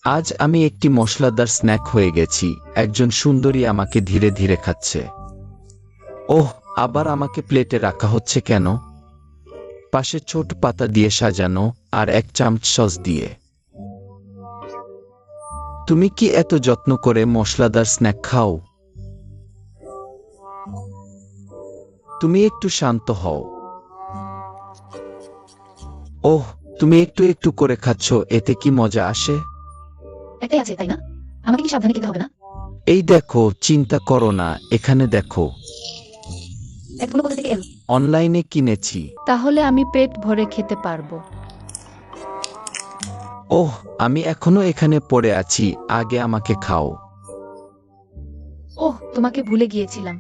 আজ আমি একটি মশলাদার স্ন্যাক হয়ে গেছি। একজন সুন্দরী আমাকে ধীরে ধীরে খাচ্ছে। ওহ, আবার আমাকে প্লেটে রাখা হচ্ছে কেন? পাশে ছোট পাতা দিয়ে সাজানো, আর এক চামচ সস দিয়ে। তুমি কি এত যত্ন করে মশলাদার স্ন্যাক খাও? তুমি একটু শান্ত হও। ওহ, তুমি একটু একটু করে খাচ্ছ, এতে কি মজা আসে? একটাই আছে, তাই না? আমাকে কি সাবধানে খেতে হবে না? এই দেখো, চিন্তা করো না, এখানে দেখো। এতগুলো কোথা থেকে এলো? অনলাইনে কিনেছি। তাহলে আমি পেট ভরে খেতে পারবো। ওহ, আমি এখনো এখানে পড়ে আছি, আগে আমাকে খাও। ওহ, তোমাকে ভুলে গিয়েছিলাম।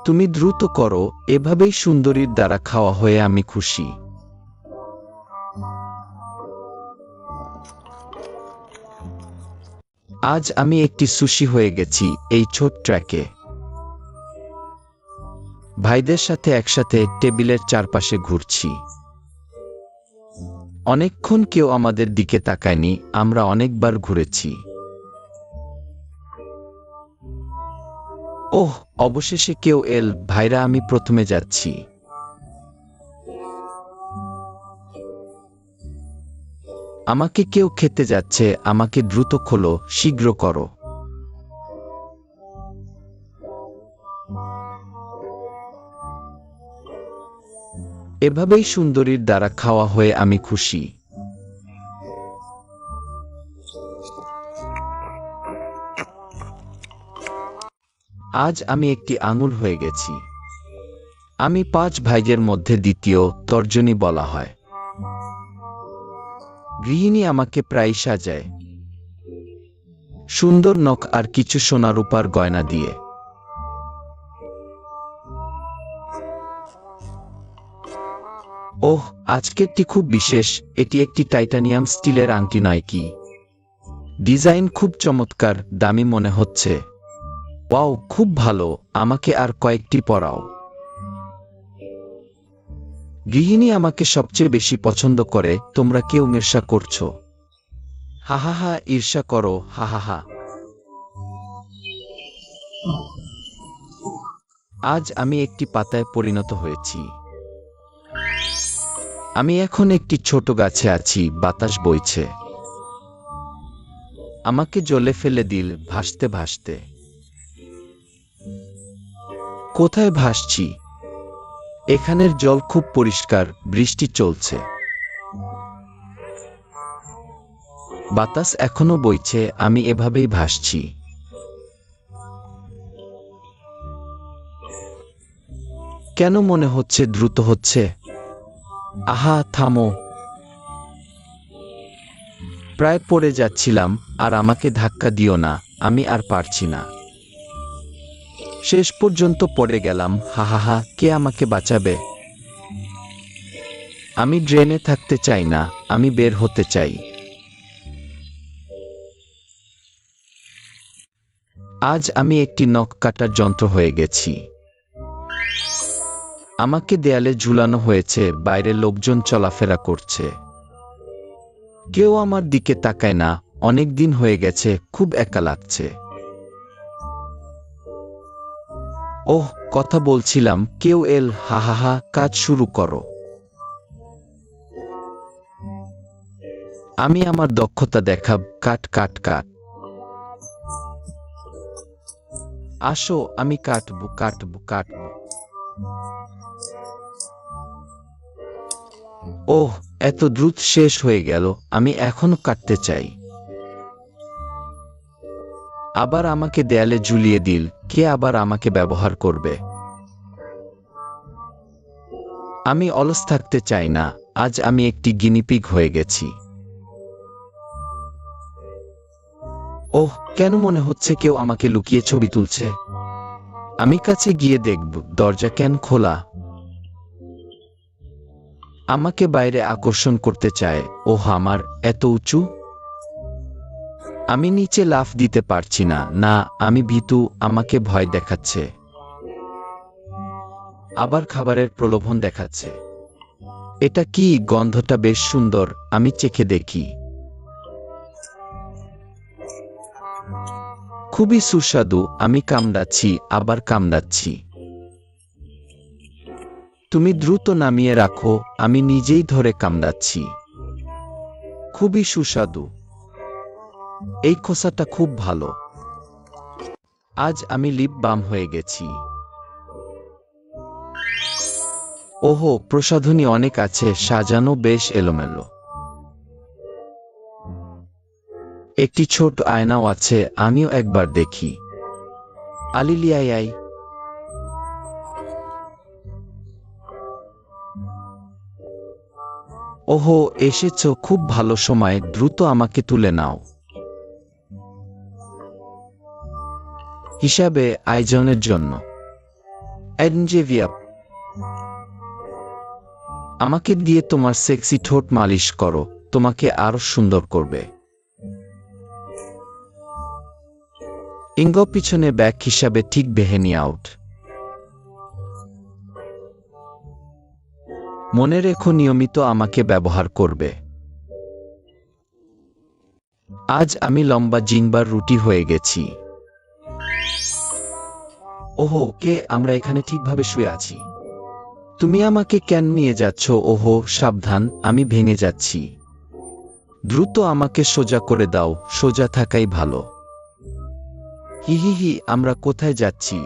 তুমি দ্রুত করো, এভাবেই সুন্দরীর দ্বারা খাওয়া হয়ে আমি খুশি। আজ আমি একটি সুশি হয়ে গেছি এই ছোট ট্র্যাকে। ভাইদের সাথে একসাথে টেবিলের চারপাশে ঘুরছি। অনেকক্ষণ কেউ আমাদের দিকে তাকায়নি, আমরা অনেকবার ঘুরেছি। ওহ, অবশেষে কেউ এল। ভাইরা, আমি প্রথমে যাচ্ছি। আমাকে কেউ খেতে যাচ্ছে, আমাকে দ্রুত খোলো, শীঘ্র করো। এভাবেই সুন্দরীর দ্বারা খাওয়া হয়ে আমি খুশি। আজ আমি একটি আঙুর হয়ে গেছি। আমি 5 ভাইয়ের মধ্যে দ্বিতীয়, তর্জনী বলা হয়। গৃহিণী আমাকে প্রায় সাজায় সুন্দর নখ আর কিছু সোনা রূপার গয়না দিয়ে। ওহ, আজকেরটি খুব বিশেষ। এটি একটি টাইটানিয়াম স্টিলের আংটি নয় কি? ডিজাইন খুব চমৎকার, দামি মনে হচ্ছে। ওয়াও, খুব ভালো, আমাকে আর কয়েকটি পরাও। গৃহিণী আমাকে সবচেয়ে বেশি পছন্দ করে। তোমরা কেউ ঈর্ষা করছো? হা হা হা, ঈর্ষা করো, হা হা হা। আজ আমি একটি পাতায় পরিণত হয়েছি। আমি এখন একটি ছোট গাছে আছি, বাতাস বইছে। আমাকে জলে ফেলে দিল, ভাসতে ভাসতে। কোথায় ভাসছি? এখানের জল খুব পরিষ্কার, বৃষ্টি চলছে। বাতাস এখনো বইছে, আমি এভাবেই ভাসছি। কেন মনে হচ্ছে দ্রুত হচ্ছে? আহা, থামো। প্রায় পড়ে যাচ্ছিলাম, আর আমাকে ধাক্কা দিও না, আমি আর পারছি না। শেষ পর্যন্ত পড়ে গেলাম, হা হা হা, কে আমাকে বাঁচাবে? আমি ড্রেনে থাকতে চাই না, আমি বের হতে চাই। আজ আমি একটি নখ কাটার যন্ত্র হয়ে গেছি। আমাকে দেয়ালে ঝুলানো হয়েছে, বাইরে লোকজন চলাফেরা করছে। কেউ আমার দিকে তাকায় না, অনেক দিন হয়ে গেছে, খুব একা লাগছে। ওহ, কথা বলছিলাম, কেউ এল, হা হা হা, কাজ শুরু করো। আমি আমার দক্ষতা দেখাব, কাট কাট কাট। আসো, আমি কাটবো কাটবো কাটবো। ওহ, এত দ্রুত শেষ হয়ে গেল, আমি এখনো কাটতে চাই। আবার আমাকে দেয়ালে ঝুলিয়ে দিল, কে আবার আমাকে ব্যবহার করবে? আমি অলস থাকতে চাই না, আজ আমি একটি গিনিপিগ হয়ে গেছি। ওহ, কেন মনে হচ্ছে কেউ আমাকে লুকিয়ে ছবি তুলছে? আমি কাছে গিয়ে দেখব, দরজা কেন খোলা? আমাকে বাইরে আকর্ষণ করতে চায়। ওহ, আমার এত উঁচু। আমি নিচে লাফ দিতে পারছি না, না, আমি ভীতু, আমাকে ভয় দেখাচ্ছে। আবার খাবারের প্রলোভন দেখাচ্ছে। এটা কি? গন্ধটা বেশ সুন্দর, আমি চেখে দেখি। খুবই সুস্বাদু, আমি কামড়াচ্ছি, আবার কামড়াচ্ছি। তুমি দ্রুত নামিয়ে রাখো, আমি নিজেই ধরে কামড়াচ্ছি। খুবই সুস্বাদু। এই খোসাটা খুব ভালো। আজ আমি লিপ বাম হয়ে গেছি। ওহো, প্রসাধনী অনেক আছে, সাজানো বেশ এলোমেলো। একটি ছোট আয়নাও আছে, আমিও একবার দেখি। আলিলিয়াই। ওহো, এসেছো, খুব ভালো সময়, দ্রুত আমাকে তুলে নাও। হিসাবে আয়োজনের জন্য এনজেভিয়া, আমাকে দিয়ে তোমার সেক্সি ঠোঁট মালিশ করো, তোমাকে আরো সুন্দর করবে। ইঙ্গ পিছনে ব্যাক হিসাবে ঠিক বেহেনি আউট। মনে রেখো, নিয়মিত আমাকে ব্যবহার করবে। আজ আমি লম্বা জিংবার রুটি হয়ে গেছি। ওহো, কে? আমরা এখানে ঠিকভাবে শুয়ে আছি। তুমি আমাকে কেন নিয়ে যাচ্ছ? ওহো, সাবধান, আমি ভেঙে যাচ্ছি। দ্রুত আমাকে সোজা করে দাও, সোজা থাকাই ভালো। হি, আমরা কোথায় যাচ্ছি?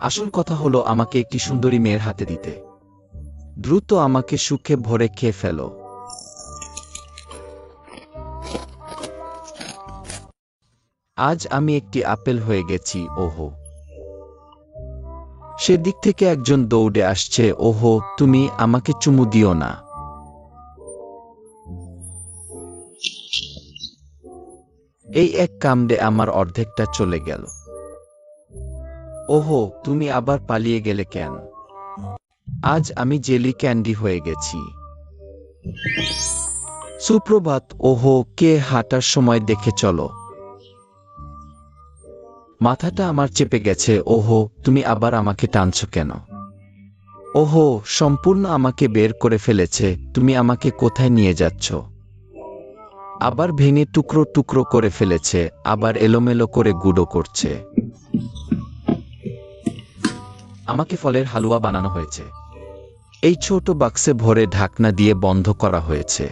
আসল কথা হলো আমাকে একটি সুন্দরী মেয়ের হাতে দিতে। দ্রুত আমাকে সুখে ভরে খেয়ে ফেলো। আজ আমি একটি আপেল হয়ে গেছি। ওহো, সেদিক থেকে একজন দৌড়ে আসছে। ওহো, তুমি আমাকে চুমু দিও না। এই এক কামড়ে আমার অর্ধেকটা চলে গেল। ওহো, তুমি আবার পালিয়ে গেলে কেন? আজ আমি জেলি ক্যান্ডি হয়ে গেছি। সুপ্রভাত। ওহো, কে? হাঁটার সময় দেখে চলো। মাথাটা আমার চেপে গেছে। ওহো, তুমি আবার আমাকে টানছো কেন? ওহো, সম্পূর্ণ আমাকে বের করে ফেলেছে। তুমি আমাকে কোথায় নিয়ে যাচ্ছ? আবার ভেঙে টুকরো টুকরো করে ফেলেছে, আবার এলোমেলো করে গুঁড়ো করছে। আমাকে ফলের হালুয়া বানানো হয়েছে। এই ছোট বাক্সে ভরে ঢাকনা দিয়ে বন্ধ করা হয়েছে।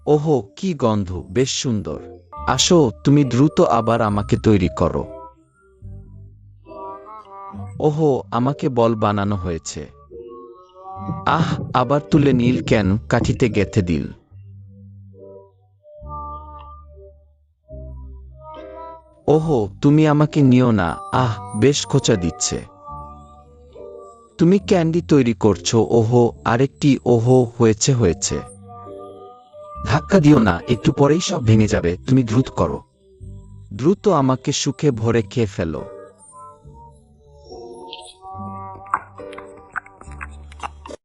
ওহো, কি গন্ধ, বেশ সুন্দর। আসো, তুমি দ্রুত আবার আমাকে তৈরি করো। ওহো, আমাকে বল বানানো হয়েছে। আবার তুলে নীল কেন? কাঠিতে গেঁথে দিল। ওহো, তুমি আমাকে নিও না। বেশ খোঁচা দিচ্ছে। তুমি ক্যান্ডি তৈরি করছো। ওহো, আরেকটি। ওহো, হয়েছে। ধাক্কা দিও না, একটু পরেই সব ভেঙে যাবে। তুমি দ্রুত করো। দ্রুত আমাকে সুখে ভরে খেয়ে ফেলো।